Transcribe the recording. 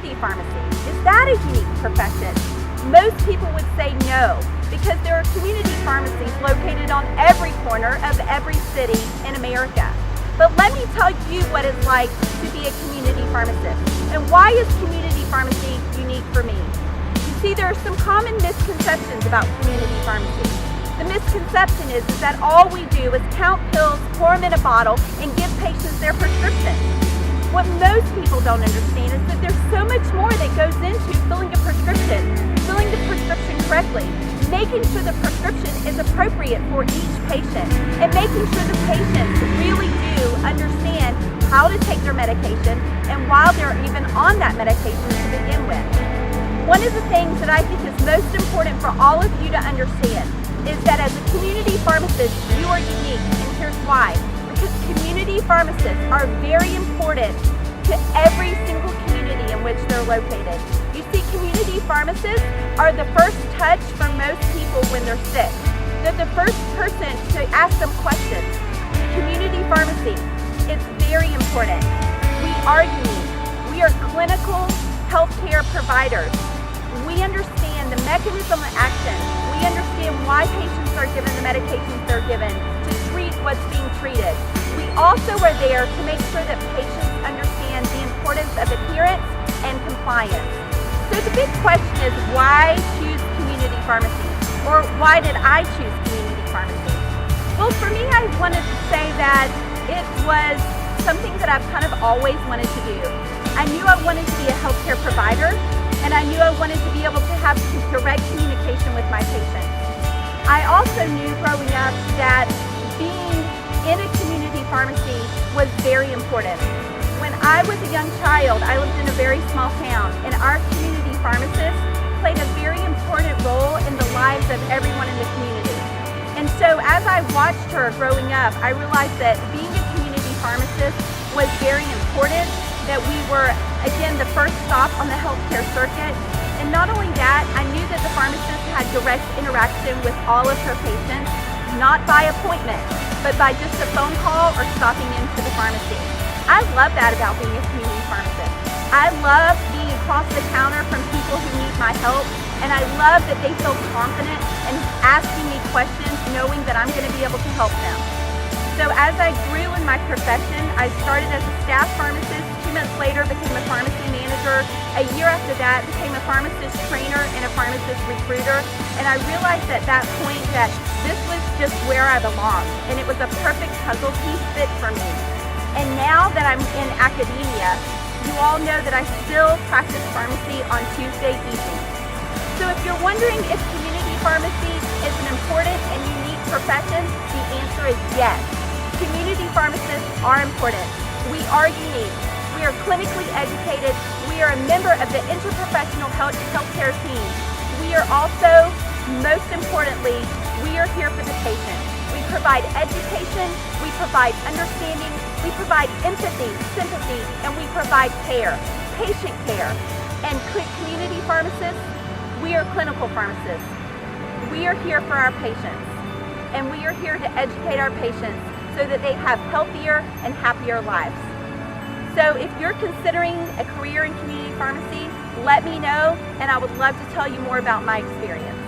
community pharmacy. Is that a unique profession? Most people would say no, because there are community pharmacies located on every corner of every city in America. But let me tell you what it's like to be a community pharmacist. And why is community pharmacy unique for me? You see, there are some common misconceptions about community pharmacy. The misconception is that all we do is count pills, pour them in a bottle, and give patients their prescription. What most people don't understand is that there's so much more that goes into filling the prescription correctly, making sure the prescription is appropriate for each patient, and making sure the patients really do understand how to take their medication and while they're even on that medication to begin with. One of the things that I think is most important for all of you to understand is that as a community pharmacist, you are unique, and here's why. Because community pharmacists are very important to every single community in which they're located. You see, community pharmacists are the first touch for most people when they're sick. They're the first person to ask them questions. Community pharmacy, it's very important. We are unique. We are clinical healthcare providers. We understand the mechanism of action. We understand why patients are given the medications they're given to treat what's being treated. We also are there to make sure that patients understand the importance of adherence and compliance. So the big question is, why choose community pharmacy? Or why did I choose community pharmacy? Well, for me, I wanted to say that it was something that I've kind of always wanted to do. I knew I wanted to be a healthcare provider, and I knew I wanted to be able to have direct communication with my patients. I also knew growing up that being in a community pharmacy was very important. When I was a young child, I lived in a very small town, and our community pharmacist played a very important role in the lives of everyone in the community. And so as I watched her growing up, I realized that being a community pharmacist was very important, that we were, again, the first stop on the healthcare circuit. And not only that, I knew that the pharmacist had direct interaction with all of her patients, not by appointment, but by just a phone call or stopping into the pharmacy. I love that about being a community pharmacist. I love being across the counter from people who need my help, and I love that they feel confident in asking me questions, knowing that I'm going to be able to help them. So as I grew in my profession, I started as a staff pharmacist. 2 months later, became a pharmacy manager. A year after that, became a pharmacist trainer and a pharmacist recruiter. And I realized at that point that this was just where I belonged, and it was a perfect puzzle piece fit for me. And now that I'm in academia, you all know that I still practice pharmacy on Tuesday evenings. So if you're wondering if community pharmacy is an important and unique profession, the answer is yes. Community pharmacists are important. We are unique. We are clinically educated. We are a member of the interprofessional healthcare team. We are also, most importantly, we are here for the patient. We provide education, we provide understanding, we provide empathy, sympathy, and we provide care, patient care. And community pharmacists, we are clinical pharmacists. We are here for our patients, and we are here to educate our patients so that they have healthier and happier lives. So if you're considering a career in community pharmacy, let me know, and I would love to tell you more about my experience.